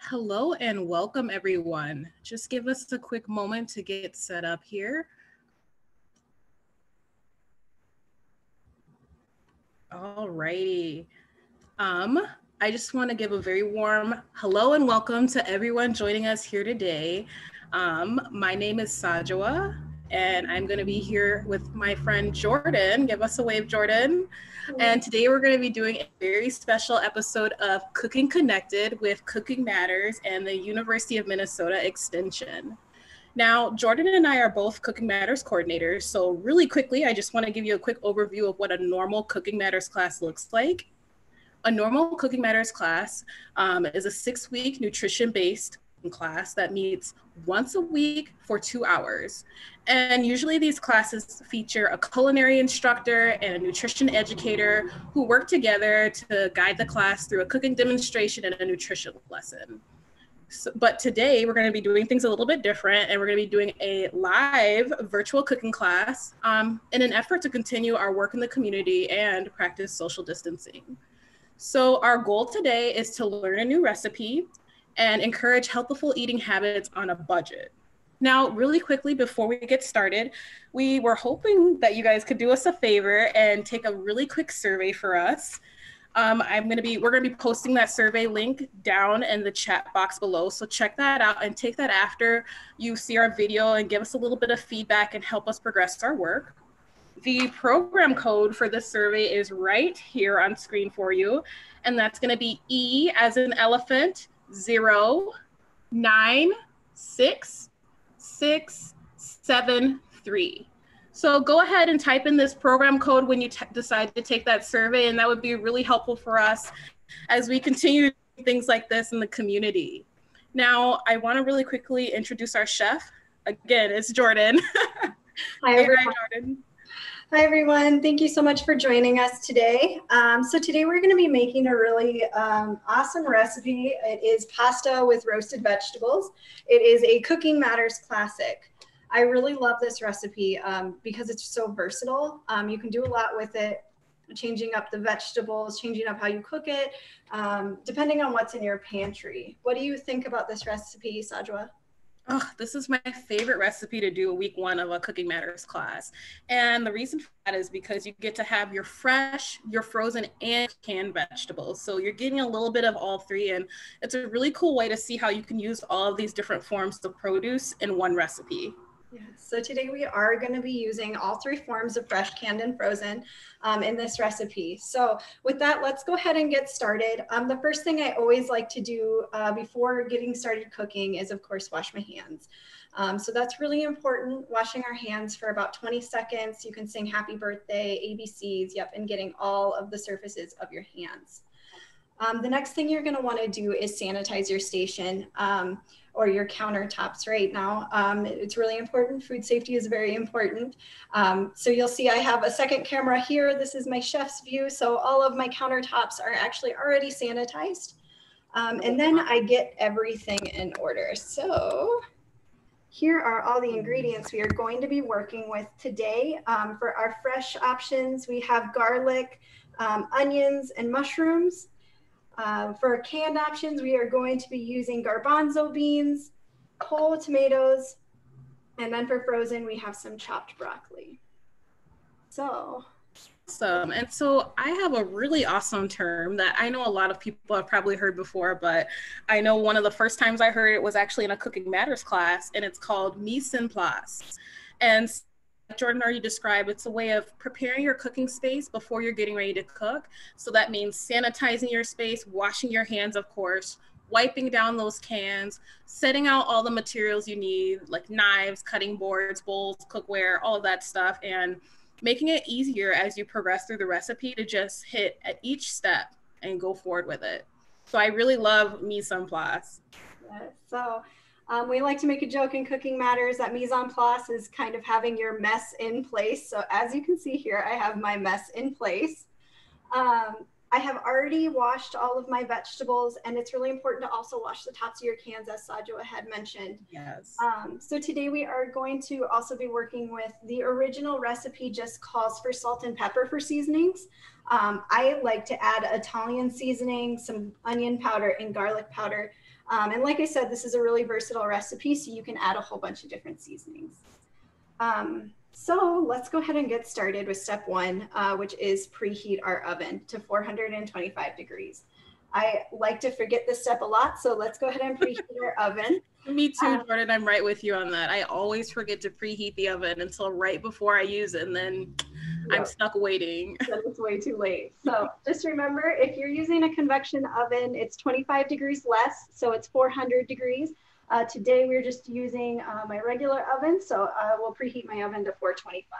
Hello and welcome everyone. Just give us a quick moment to get set up here. All righty. I just want to give a very warm hello and welcome to everyone joining us here today. My name is Sajwa, and I'm going to be here with my friend Jordan. Give us a wave, Jordan. And today we're going to be doing a very special episode of Cooking Connected with Cooking Matters and the University of Minnesota Extension. Now, Jordan and I are both Cooking Matters coordinators. So really quickly, I just want to give you a quick overview of what a normal Cooking Matters class looks like. A normal Cooking Matters class is a 6-week nutrition-based class that meets once a week for 2 hours. And usually these classes feature a culinary instructor and a nutrition educator who work together to guide the class through a cooking demonstration and a nutrition lesson. But today we're going to be doing things a little bit different, and we're going to be doing a live virtual cooking class in an effort to continue our work in the community and practice social distancing. So our goal today is to learn a new recipe and encourage healthful eating habits on a budget. Now, really quickly before we get started, we were hoping that you guys could do us a favor and take a really quick survey for us. We're gonna be posting that survey link down in the chat box below. So check that out and take that after you see our video and give us a little bit of feedback and help us progress our work. The program code for this survey is right here on screen for you. And that's gonna be E as in elephant 0966673. So go ahead and type in this program code when you decide to take that survey, and that would be really helpful for us as we continue things like this in the community. Now, I want to really quickly introduce our chef. Again, it's Jordan. Hi, everyone. Hi, Jordan. Hi, everyone. Thank you so much for joining us today. So today we're going to be making a really awesome recipe. It is pasta with roasted vegetables. It is a Cooking Matters classic. I really love this recipe because it's so versatile. You can do a lot with it, changing up the vegetables, changing up how you cook it, depending on what's in your pantry. What do you think about this recipe, Sajwa? Oh, this is my favorite recipe to do week 1 of a Cooking Matters class. And the reason for that is because you get to have your fresh, your frozen, and canned vegetables. So you're getting a little bit of all three, and it's a really cool way to see how you can use all of these different forms of produce in one recipe. Yeah, so today we are going to be using all 3 forms of fresh, canned, and frozen in this recipe. So with that, let's go ahead and get started. The first thing I always like to do before getting started cooking is, of course, wash my hands. So that's really important, washing our hands for about 20 seconds. You can sing happy birthday, ABCs, yep, and getting all of the surfaces of your hands. The next thing you're going to want to do is sanitize your station or your countertops right now. It's really important. Food safety is very important. So you'll see I have a second camera here. This is my chef's view. So all of my countertops are actually already sanitized. And then I get everything in order. So here are all the ingredients we are going to be working with today. For our fresh options, we have garlic, onions, and mushrooms. For our canned options, we are going to be using garbanzo beans, whole tomatoes, and then for frozen, we have some chopped broccoli. So awesome. And so I have a really awesome term that I know a lot of people have probably heard before, but I know one of the first times I heard it was actually in a Cooking Matters class, and it's called mise en place. And Jordan already described, it's a way of preparing your cooking space before you're getting ready to cook. So that means sanitizing your space, washing your hands, of course, wiping down those cans, setting out all the materials you need, like knives, cutting boards, bowls, cookware, all of that stuff, and making it easier as you progress through the recipe to just hit at each step and go forward with it. So I really love mise en place. Yes. So we like to make a joke in Cooking Matters that mise en place is kind of having your mess in place. So as you can see here, I have my mess in place. I have already washed all of my vegetables, and it's really important to also wash the tops of your cans, as Sajua had mentioned. Yes. So today we are going to also be working with the original recipe just calls for salt and pepper for seasonings. I like to add Italian seasoning, some onion powder, and garlic powder. And like I said, this is a really versatile recipe, so you can add a whole bunch of different seasonings. So let's go ahead and get started with step one, which is preheat our oven to 425 degrees. I like to forget this step a lot, so let's go ahead and preheat our oven. Me too, Jordan. I'm right with you on that. I always forget to preheat the oven until right before I use it, and then I'm stuck waiting. Then it's way too late. So just remember, if you're using a convection oven, it's 25 degrees less, so it's 400 degrees. Today we're just using my regular oven, so we'll preheat my oven to 425.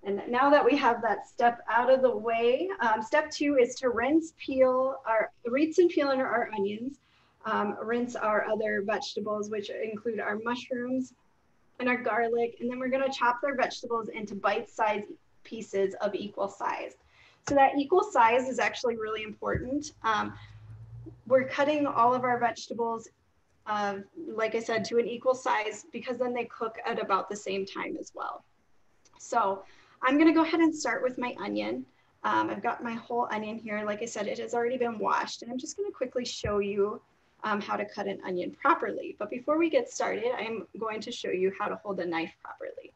And now that we have that step out of the way, step two is to rinse and peel our onions, rinse our other vegetables, which include our mushrooms and our garlic, and then we're going to chop our vegetables into bite-sized pieces of equal size. So that equal size is actually really important. We're cutting all of our vegetables, like I said, to an equal size because then they cook at about the same time as well. So I'm going to go ahead and start with my onion. I've got my whole onion here. Like I said, it has already been washed, and I'm just going to quickly show you how to cut an onion properly. But before we get started, I'm going to show you how to hold a knife properly.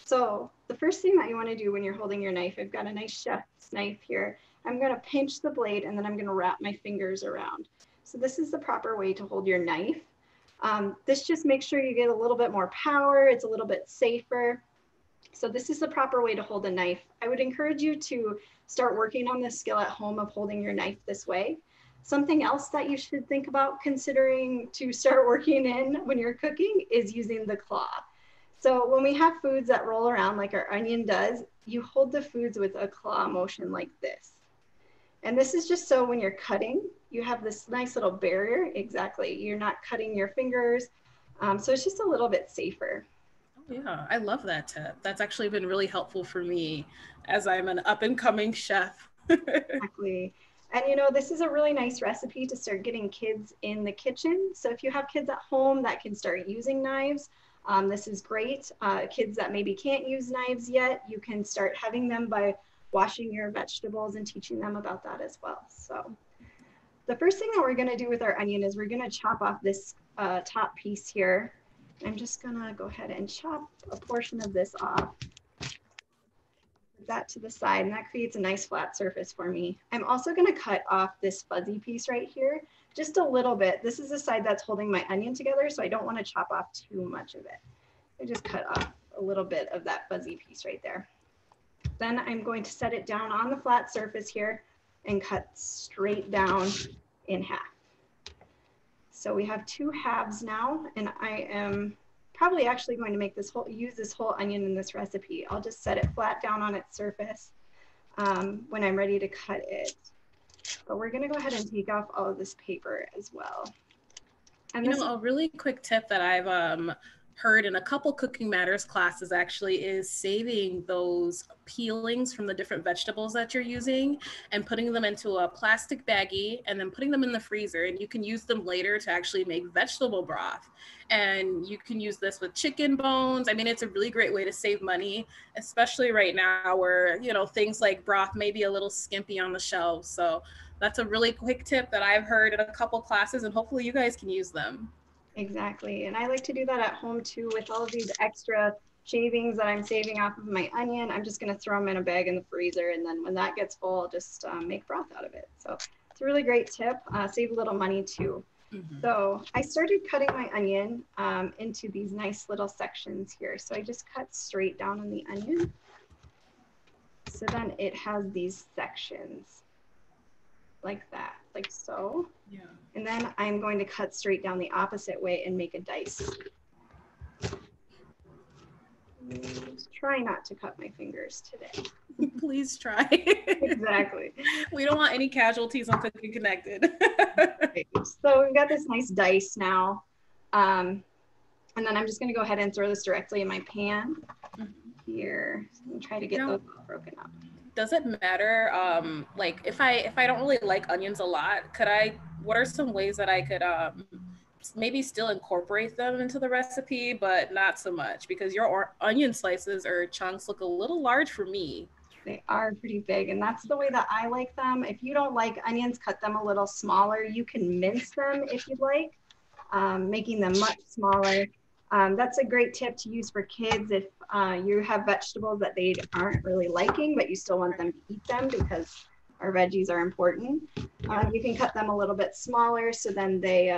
So the first thing that you want to do when you're holding your knife, I've got a nice chef's knife here. I'm going to pinch the blade, and then I'm going to wrap my fingers around. So this is the proper way to hold your knife. This just makes sure you get a little bit more power. It's a little bit safer. So this is the proper way to hold a knife. I would encourage you to start working on this skill at home of holding your knife this way. Something else that you should think about considering to start working in when you're cooking is using the claw. So when we have foods that roll around like our onion does, you hold the foods with a claw motion like this. And this is just so when you're cutting, you have this nice little barrier. Exactly. You're not cutting your fingers. So it's just a little bit safer. Yeah, I love that tip. That's actually been really helpful for me as I'm an up and coming chef. Exactly. And you know, this is a really nice recipe to start getting kids in the kitchen. So if you have kids at home that can start using knives, this is great. Kids that maybe can't use knives yet, you can start having them by washing your vegetables and teaching them about that as well. So the first thing that we're going to do with our onion is we're going to chop off this top piece here. I'm just going to go ahead and chop a portion of this off. Put that to the side, and that creates a nice flat surface for me. I'm also going to cut off this fuzzy piece right here, just a little bit. This is the side that's holding my onion together, so I don't want to chop off too much of it. I just cut off a little bit of that fuzzy piece right there. Then I'm going to set it down on the flat surface here and cut straight down in half. So we have two halves now, and I am probably actually going to make use this whole onion in this recipe. I'll just set it flat down on its surface when I'm ready to cut it. But we're going to go ahead and take off all of this paper as well. And you know, a really quick tip that I've heard in a couple Cooking Matters classes actually is saving those peelings from the different vegetables that you're using and putting them into a plastic baggie and then putting them in the freezer, and you can use them later to actually make vegetable broth. And you can use this with chicken bones. I mean, it's a really great way to save money, especially right now where, you know, things like broth may be a little skimpy on the shelves. So that's a really quick tip that I've heard in a couple classes, and hopefully you guys can use them. Exactly. And I like to do that at home too with all of these extra shavings that I'm saving off of my onion. I'm just going to throw them in a bag in the freezer, and then when that gets full, I'll just make broth out of it. So it's a really great tip. Save a little money too. Mm-hmm. So I started cutting my onion into these nice little sections here. So I just cut straight down on the onion. So then it has these sections like that, like so. Yeah. And then I'm going to cut straight down the opposite way and make a dice. Try not to cut my fingers today. Please try. Exactly. We don't want any casualties on Cooking Connected. Okay. So we've got this nice dice now. And then I'm just going to go ahead and throw this directly in my pan. Mm-hmm. here. So try to get those all broken up. Does it matter? Like if I don't really like onions a lot, what are some ways that I could maybe still incorporate them into the recipe, but not so much because your onion slices or chunks look a little large for me. They are pretty big, and that's the way that I like them. If you don't like onions, cut them a little smaller. You can mince them if you'd like, making them much smaller. That's a great tip to use for kids if you have vegetables that they aren't really liking, but you still want them to eat them because our veggies are important. You can cut them a little bit smaller so then they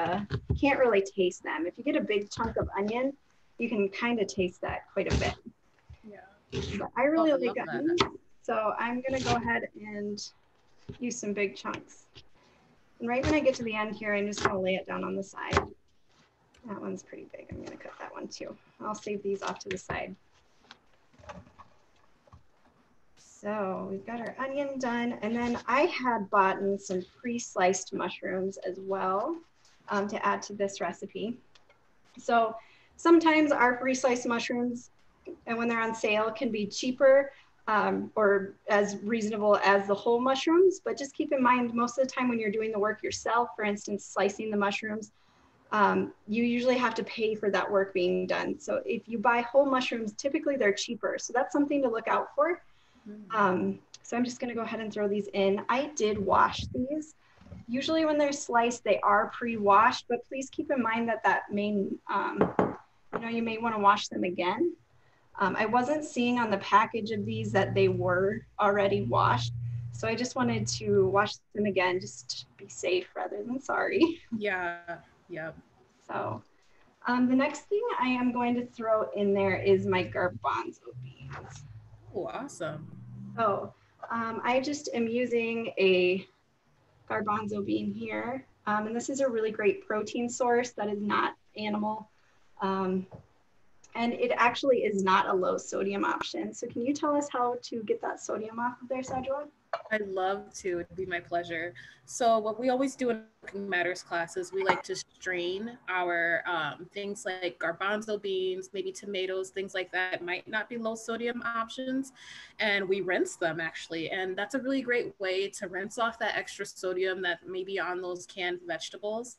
can't really taste them. If you get a big chunk of onion, you can kind of taste that quite a bit. Yeah. But I really like onions, so I'm gonna go ahead and use some big chunks. And right when I get to the end here, I'm just gonna lay it down on the side. That one's pretty big. I'm gonna cut that one too. I'll save these off to the side. So we've got our onion done. And then I had bought in some pre-sliced mushrooms as well to add to this recipe. So sometimes our pre-sliced mushrooms, and when they're on sale, can be cheaper or as reasonable as the whole mushrooms. But just keep in mind, most of the time when you're doing the work yourself, for instance, slicing the mushrooms, you usually have to pay for that work being done. So if you buy whole mushrooms, typically they're cheaper. So that's something to look out for. So I'm just gonna go ahead and throw these in. I did wash these. Usually when they're sliced, they are pre-washed, but please keep in mind that you may wanna wash them again. I wasn't seeing on the package of these that they were already washed. So I just wanted to wash them again, just to be safe rather than sorry. Yeah, yeah. So the next thing I am going to throw in there is my garbanzo beans. Oh, awesome. So I just am using a garbanzo bean here. And this is a really great protein source that is not animal. And it actually is not a low sodium option. So can you tell us how to get that sodium off of there, Sajwa? I'd love to. It'd be my pleasure. So what we always do in Cooking Matters classes, we like to strain our things like garbanzo beans, maybe tomatoes, things like that might not be low sodium options. And we rinse them actually. And that's a really great way to rinse off that extra sodium that may be on those canned vegetables.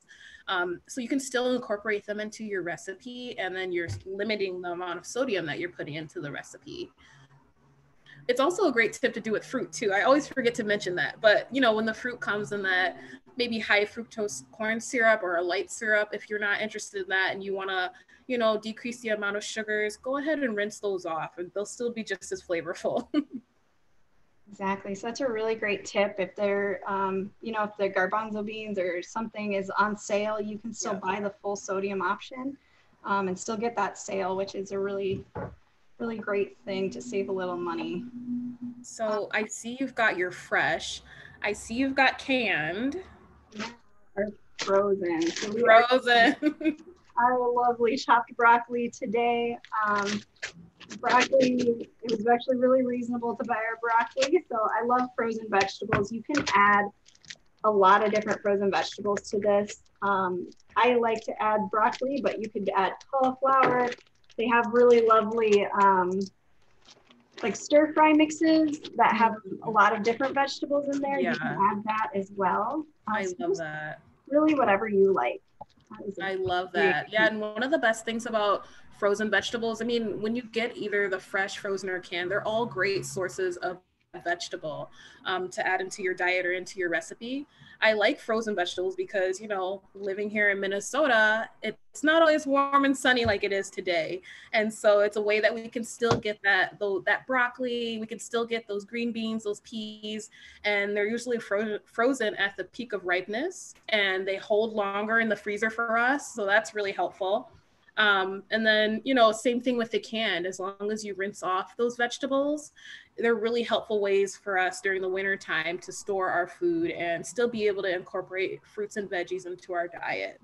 So you can still incorporate them into your recipe and then you're limiting the amount of sodium that you're putting into the recipe. It's also a great tip to do with fruit too. I always forget to mention that, but when the fruit comes in that maybe high fructose corn syrup or a light syrup, if you're not interested in that and you want to, decrease the amount of sugars, go ahead and rinse those off and they'll still be just as flavorful. Exactly. So that's a really great tip. If they're, if the garbanzo beans or something is on sale, you can still buy the full sodium option and still get that sale, which is a really great thing to save a little money. So I see you've got your fresh. I see you've got canned. Or frozen. So frozen. Our lovely chopped broccoli today. Broccoli, it was actually really reasonable to buy our broccoli. So I love frozen vegetables. You can add a lot of different frozen vegetables to this. I like to add broccoli, but you could add cauliflower. They have really lovely like stir fry mixes that have a lot of different vegetables in there. Yeah. You can add that as well. I love that. Really whatever you like. I love that. Yeah, and one of the best things about frozen vegetables, I mean, when you get either the fresh, frozen, or canned, they're all great sources of vegetable to add into your diet or into your recipe. I like frozen vegetables because, living here in Minnesota, it's not always warm and sunny like it is today. And so it's a way that we can still get that broccoli, we can still get those green beans, those peas, and they're usually frozen at the peak of ripeness and they hold longer in the freezer for us. So that's really helpful. And then, same thing with the canned, as long as you rinse off those vegetables, they're really helpful ways for us during the winter time to store our food and still be able to incorporate fruits and veggies into our diet.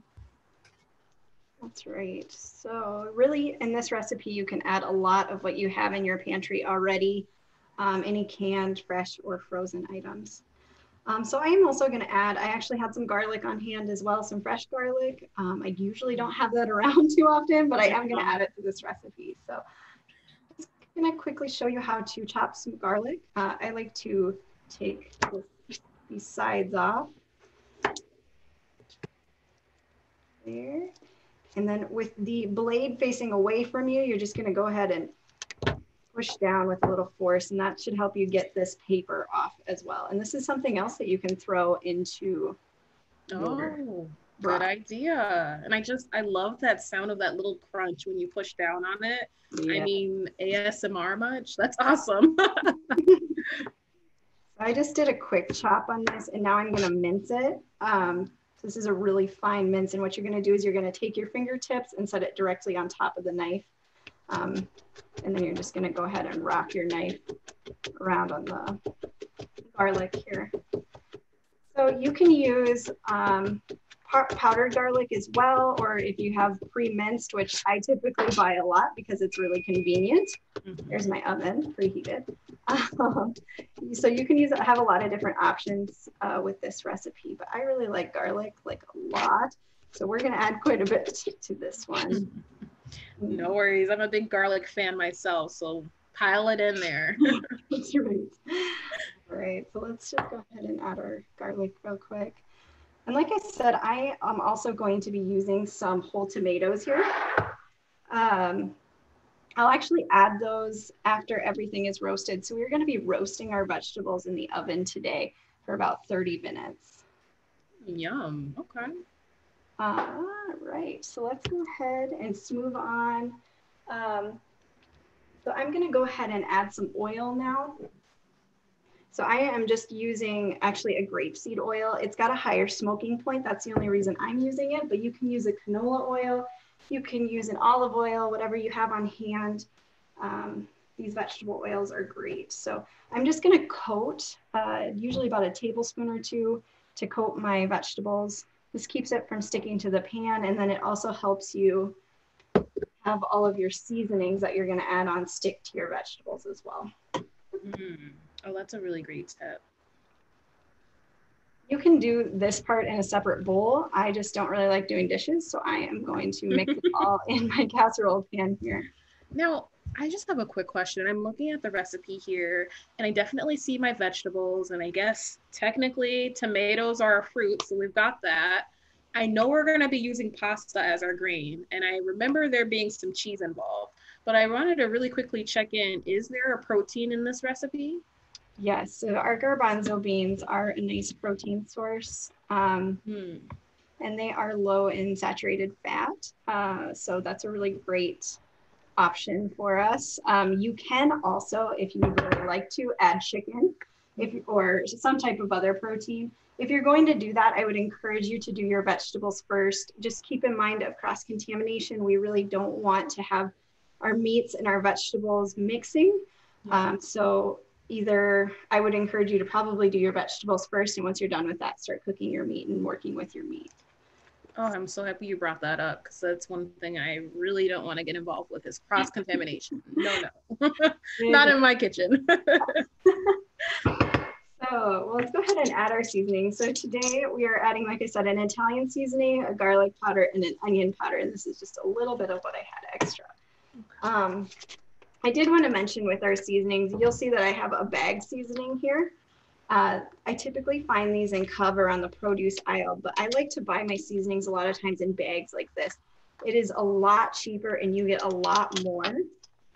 That's right. So really in this recipe, you can add a lot of what you have in your pantry already, any canned, fresh, or frozen items. So I am also going to add, I actually had some garlic on hand as well, some fresh garlic. I usually don't have that around too often, but I am going to add it to this recipe. So I'm gonna quickly show you how to chop some garlic. I like to take these sides off. There. And then with the blade facing away from you, you're just gonna go ahead and push down with a little force, and that should help you get this paper off as well. And this is something else that you can throw into your good idea. And I love that sound of that little crunch when you push down on it. Yeah. I mean, ASMR much? That's awesome. I just did a quick chop on this, and now I'm gonna mince it. This is a really fine mince, and what you're gonna do is you're gonna take your fingertips and set it directly on top of the knife. And then you're just gonna go ahead and rock your knife around on the garlic here. So you can use powdered garlic as well, or if you have pre-minced, which I typically buy a lot because it's really convenient. There's my oven preheated. So you can have a lot of different options with this recipe, but I really like garlic like a lot. So we're gonna add quite a bit to this one. No worries, I'm a big garlic fan myself, so pile it in there. That's right. All right, so let's just go ahead and add our garlic real quick. And like I said, I am also going to be using some whole tomatoes here. I'll actually add those after everything is roasted. So we're going to be roasting our vegetables in the oven today for about 30 minutes. Yum, okay. All right, so let's go ahead and move on. So I'm going to go ahead and add some oil now. So I am just using actually a grapeseed oil. It's got a higher smoking point. That's the only reason I'm using it, but you can use a canola oil. You can use an olive oil, whatever you have on hand. These vegetable oils are great. So I'm just gonna coat, usually about a tablespoon or two to coat my vegetables. This keeps it from sticking to the pan, and then it also helps you have all of your seasonings that you're gonna add on stick to your vegetables as well. Oh, that's a really great tip. You can do this part in a separate bowl. I just don't really like doing dishes, so I am going to mix it all in my casserole pan here. Now, I just have a quick question. I'm looking at the recipe here, and I definitely see my vegetables, and I guess technically tomatoes are a fruit, so we've got that. I know we're going to be using pasta as our grain, and I remember there being some cheese involved, but I wanted to really quickly check in. Is there a protein in this recipe? Yes, so our garbanzo beans are a nice protein source, and they are low in saturated fat, so that's a really great option for us. You can also, if you really like to, add chicken or some type of other protein. If you're going to do that, I would encourage you to do your vegetables first. Just keep in mind of cross-contamination. We really don't want to have our meats and our vegetables mixing. So either I would encourage you to probably do your vegetables first, and once you're done with that, start cooking your meat and working with your meat. Oh, I'm so happy you brought that up, because that's one thing I really don't want to get involved with is cross-contamination. No. Not in my kitchen. So well, let's go ahead and add our seasoning. So today we are adding, like I said, an Italian seasoning, a garlic powder, and an onion powder. And this is just a little bit of what I had extra. I did want to mention with our seasonings, you'll see that I have a bag seasoning here. I typically find these in Cub or on the produce aisle, but I like to buy my seasonings a lot of times in bags like this. It is a lot cheaper and you get a lot more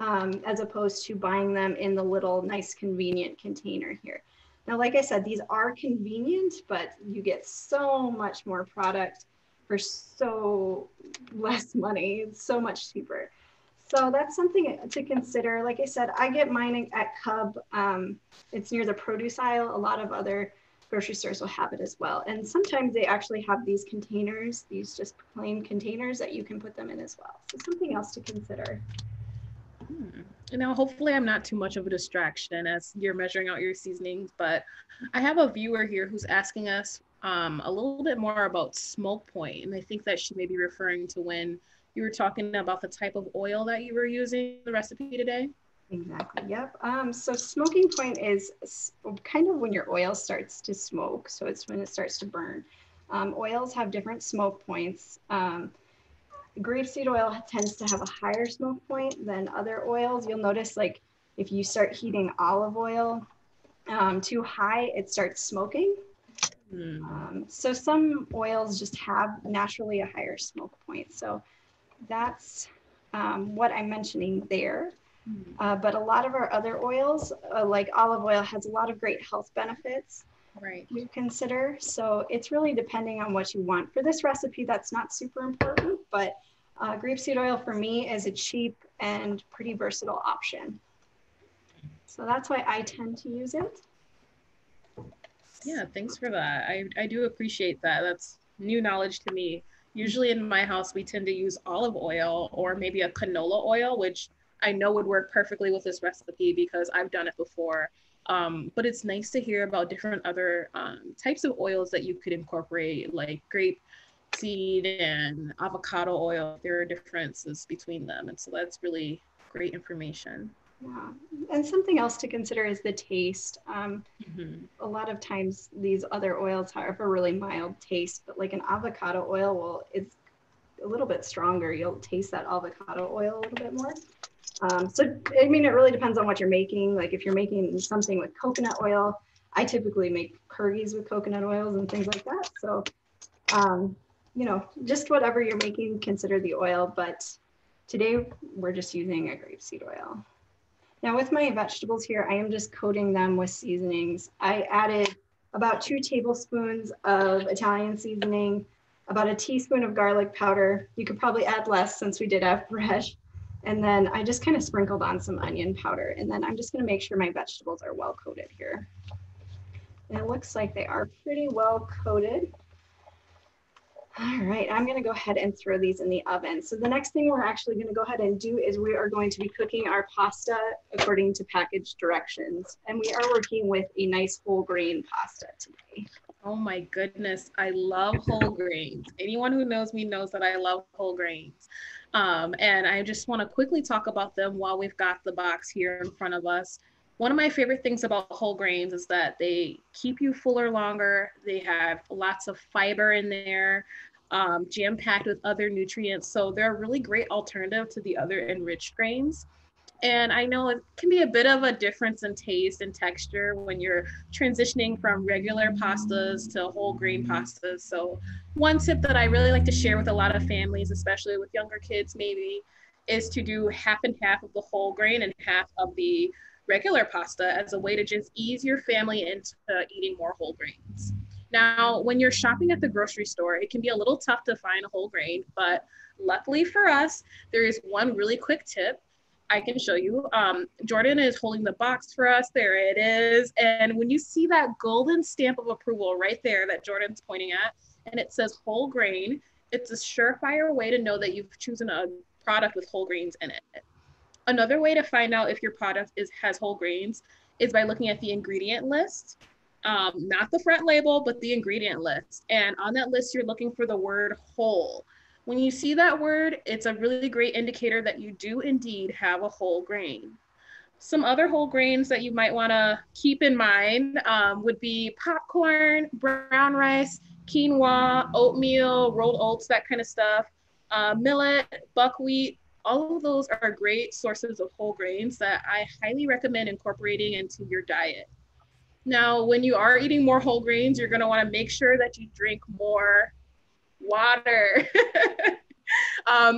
as opposed to buying them in the little nice convenient container here. Now, like I said, these are convenient, but you get so much more product for so less money. It's so much cheaper. So that's something to consider. Like I said, I get mine at Cub. It's near the produce aisle. A lot of other grocery stores will have it as well. And sometimes they actually have these containers, these just plain containers that you can put them in as well. So something else to consider. Now, hopefully I'm not too much of a distraction as you're measuring out your seasonings, but I have a viewer here who's asking us a little bit more about smoke point. And I think that she may be referring to when you were talking about the type of oil that you were using in the recipe today. Exactly, yep. So smoking point is kind of when your oil starts to smoke. So it's when it starts to burn. Oils have different smoke points. Grapeseed oil tends to have a higher smoke point than other oils. You'll notice like if you start heating olive oil too high, it starts smoking. So some oils just have naturally a higher smoke point. So that's what I'm mentioning there. But a lot of our other oils, like olive oil, has a lot of great health benefits to consider. So it's really depending on what you want. For this recipe, that's not super important, but grapeseed oil for me is a cheap and pretty versatile option. So that's why I tend to use it. Yeah, thanks for that. I do appreciate that. That's new knowledge to me. Usually in my house, we tend to use olive oil or maybe a canola oil, which I know would work perfectly with this recipe because I've done it before. But it's nice to hear about different other types of oils that you could incorporate, like grape seed and avocado oil. There are differences between them. And so that's really great information. Yeah. And something else to consider is the taste. A lot of times these other oils have a really mild taste, but like an avocado oil, well, it's a little bit stronger. You'll taste that avocado oil a little bit more. So, I mean, it really depends on what you're making. Like if you're making something with coconut oil, I typically make curries with coconut oils and things like that. So, you know, just whatever you're making, consider the oil. But today we're just using a grapeseed oil. Now with my vegetables here, I am just coating them with seasonings. I added about 2 tablespoons of Italian seasoning, about a teaspoon of garlic powder. You could probably add less since we did have fresh. And then I just kind of sprinkled on some onion powder. And then I'm just gonna make sure my vegetables are well coated here. And it looks like they are pretty well coated. All right, I'm gonna go ahead and throw these in the oven. So the next thing we're actually gonna go ahead and do is we are going to be cooking our pasta according to package directions. And we are working with a nice whole grain pasta today. Oh my goodness, I love whole grains. Anyone who knows me knows that I love whole grains. And I just want to quickly talk about them while we've got the box here in front of us. One of my favorite things about whole grains is that they keep you fuller longer. They have lots of fiber in there, jam-packed with other nutrients. So they're a really great alternative to the other enriched grains. And I know it can be a bit of a difference in taste and texture when you're transitioning from regular pastas to whole grain pastas. So one tip that I really like to share with a lot of families, especially with younger kids maybe, is to do half and half of the whole grain and half of the regular pasta as a way to just ease your family into eating more whole grains. Now, when you're shopping at the grocery store, it can be a little tough to find a whole grain, but luckily for us, there is one really quick tip I can show you. Jordan is holding the box for us. There it is. And when you see that golden stamp of approval right there that Jordan's pointing at, and it says whole grain, it's a surefire way to know that you've chosen a product with whole grains in it. Another way to find out if your product has whole grains is by looking at the ingredient list. Not the front label, but the ingredient list. And on that list, you're looking for the word whole. When you see that word, it's a really great indicator that you do indeed have a whole grain. Some other whole grains that you might want to keep in mind would be popcorn, brown rice, quinoa, oatmeal, rolled oats, that kind of stuff, millet, buckwheat. All of those are great sources of whole grains that I highly recommend incorporating into your diet. Now, when you are eating more whole grains, you're going to want to make sure that you drink more water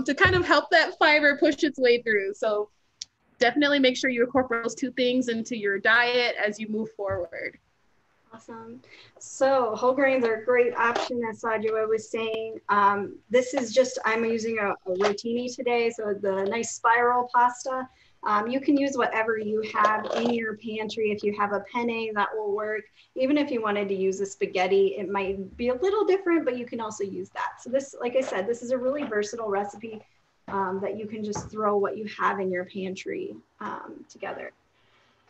to kind of help that fiber push its way through. So definitely make sure you incorporate those 2 things into your diet as you move forward. Awesome. So whole grains are a great option, as Sajua was saying. This is just, I'm using a rotini today, so the nice spiral pasta. You can use whatever you have in your pantry. If you have a penne, that will work. Even if you wanted to use a spaghetti, it might be a little different, but you can also use that. So this, like I said, this is a really versatile recipe that you can just throw what you have in your pantry together.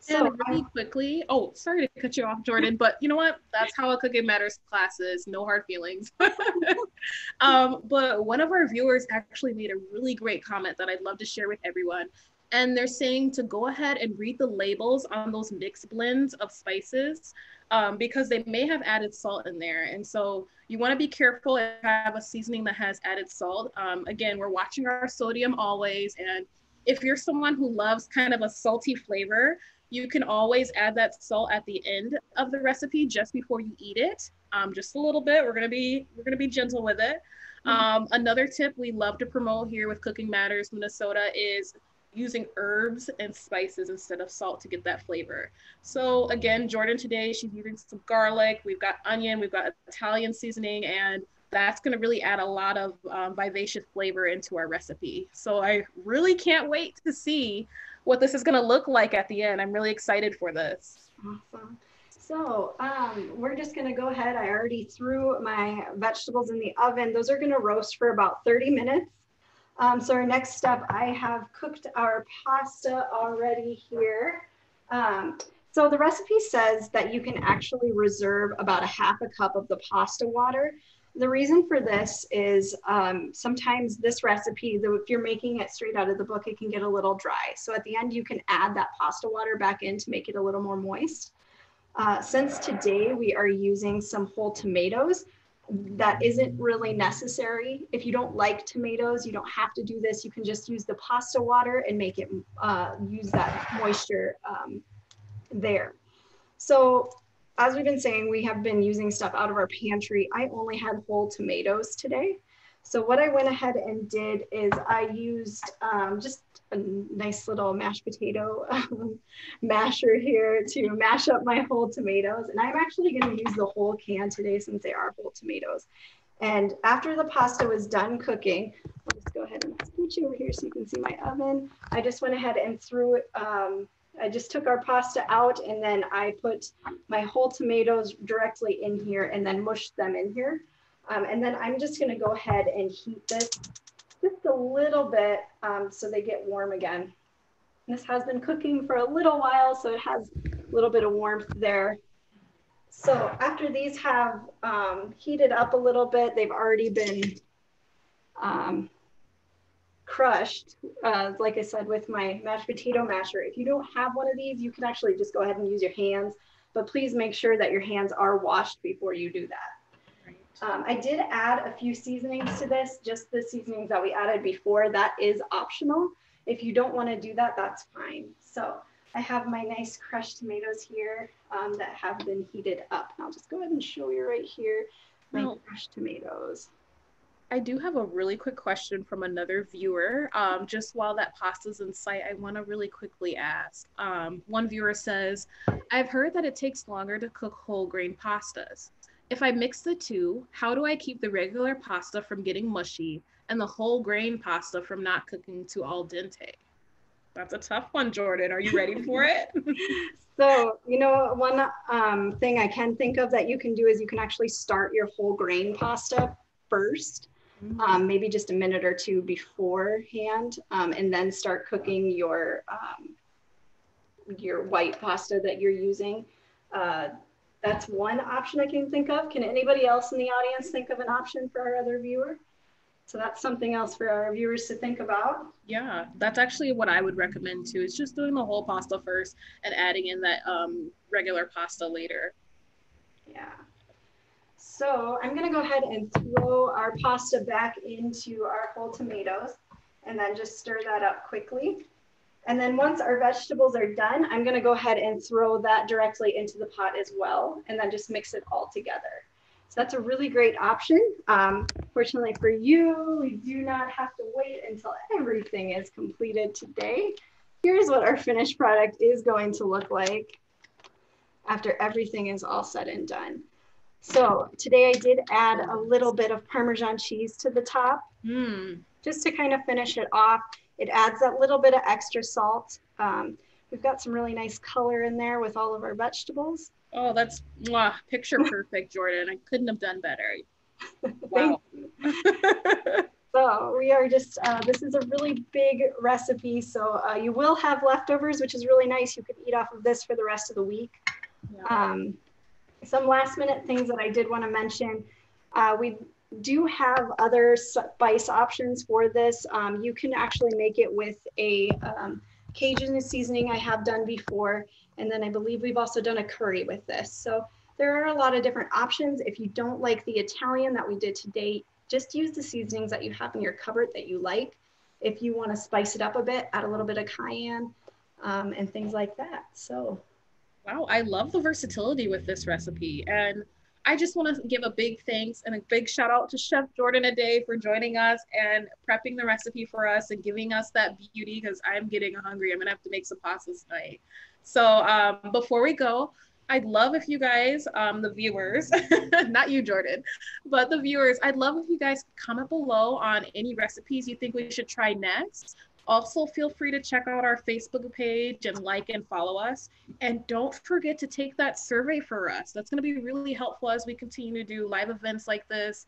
So and really quickly, oh, sorry to cut you off, Jordan, but you know what? That's how a Cooking Matters class is. No hard feelings. But one of our viewers actually made a really great comment that I'd love to share with everyone. and they're saying to go ahead and read the labels on those mixed blends of spices, because they may have added salt in there. And so you want to be careful if you have a seasoning that has added salt. Again, we're watching our sodium always. And if you're someone who loves kind of a salty flavor, you can always add that salt at the end of the recipe just before you eat it. Just a little bit. We're gonna be gentle with it. Another tip we love to promote here with Cooking Matters Minnesota is using herbs and spices instead of salt to get that flavor. So again, Jordan today, she's using some garlic, we've got onion, we've got Italian seasoning, and that's going to really add a lot of vivacious flavor into our recipe. So I really can't wait to see what this is going to look like at the end. I'm really excited for this. Awesome. So we're just going to go ahead. I already threw my vegetables in the oven. Those are going to roast for about 30 minutes. So our next step, I have cooked our pasta already here. So the recipe says that you can actually reserve about a half a cup of the pasta water. The reason for this is sometimes this recipe, though, if you're making it straight out of the book, it can get a little dry. So at the end, you can add that pasta water back in to make it a little more moist. Since today we are using some whole tomatoes, that isn't really necessary. If you don't like tomatoes, you don't have to do this. You can just use the pasta water and make it, use that moisture there. So as we've been saying, we have been using stuff out of our pantry. I only had whole tomatoes today. So what I went ahead and did is I used just a nice little mashed potato masher here to mash up my whole tomatoes. And I'm actually going to use the whole can today since they are whole tomatoes. And after the pasta was done cooking, I'll just go ahead and switch over here so you can see my oven. I just went ahead and threw it. I just took our pasta out and then I put my whole tomatoes directly in here and then mushed them in here. And then I'm just going to go ahead and heat this just a little bit so they get warm again. This has been cooking for a little while, so it has a little bit of warmth there. So after these have heated up a little bit, they've already been crushed, like I said, with my mashed potato masher. If you don't have one of these, you can actually just go ahead and use your hands, but please make sure that your hands are washed before you do that. I did add a few seasonings to this, just the seasonings that we added before. That is optional. If you don't want to do that, that's fine. So I have my nice crushed tomatoes here that have been heated up. And I'll just go ahead and show you right here my crushed tomatoes. I do have a really quick question from another viewer. Just while that pasta's in sight, I want to really quickly ask. One viewer says, I've heard that it takes longer to cook whole grain pastas. If I mix the two, how do I keep the regular pasta from getting mushy and the whole grain pasta from not cooking to al dente? That's a tough one, Jordan. Are you ready for it? So, you know, one thing I can think of that you can do is you can actually start your whole grain pasta first, maybe just a minute or two beforehand, and then start cooking your white pasta that you're using. That's one option I can think of. Can anybody else in the audience think of an option for our other viewer? So that's something else for our viewers to think about. Yeah, that's actually what I would recommend too. Is just doing the whole pasta first and adding in that regular pasta later. Yeah. So I'm gonna go ahead and throw our pasta back into our whole tomatoes and then just stir that up quickly. And then once our vegetables are done, I'm gonna go ahead and throw that directly into the pot as well, and then just mix it all together. So that's a really great option. Fortunately for you, we do not have to wait until everything is completed today. Here's what our finished product is going to look like after everything is all said and done. So today I did add a little bit of Parmesan cheese to the top, just to kind of finish it off. It adds that little bit of extra salt. We've got some really nice color in there with all of our vegetables. Oh, that's picture perfect, Jordan. I couldn't have done better. Wow. So we are just, this is a really big recipe. So you will have leftovers, which is really nice. You could eat off of this for the rest of the week. Yeah. Some last minute things that I did want to mention. We do have other spice options for this. You can actually make it with a Cajun seasoning I have done before. And then I believe we've also done a curry with this. So there are a lot of different options. If you don't like the Italian that we did today, just use the seasonings that you have in your cupboard that you like. If you want to spice it up a bit, add a little bit of cayenne and things like that. So wow, I love the versatility with this recipe. And I just want to give a big thanks and a big shout out to Chef Jordan Aday for joining us and prepping the recipe for us and giving us that beauty because I'm getting hungry. I'm going to have to make some pastas tonight. So before we go, I'd love if you guys, the viewers, not you, Jordan, but the viewers, I'd love if you guys comment below on any recipes you think we should try next. Also, feel free to check out our Facebook page and like and follow us. And don't forget to take that survey for us. That's going to be really helpful as we continue to do live events like this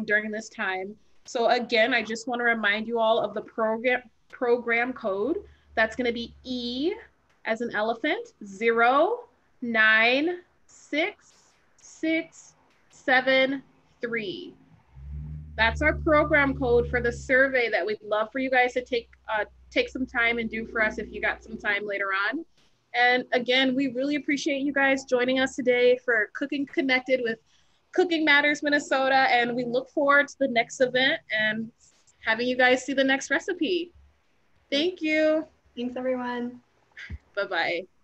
during this time. So again, I just want to remind you all of the program code. That's going to be E as an elephant, 096673. That's our program code for the survey that we'd love for you guys to take some time and do for us if you got some time later on. And again, we really appreciate you guys joining us today for Cooking Connected with Cooking Matters Minnesota. And we look forward to the next event and having you guys see the next recipe. Thank you. thanks, everyone. Bye-bye.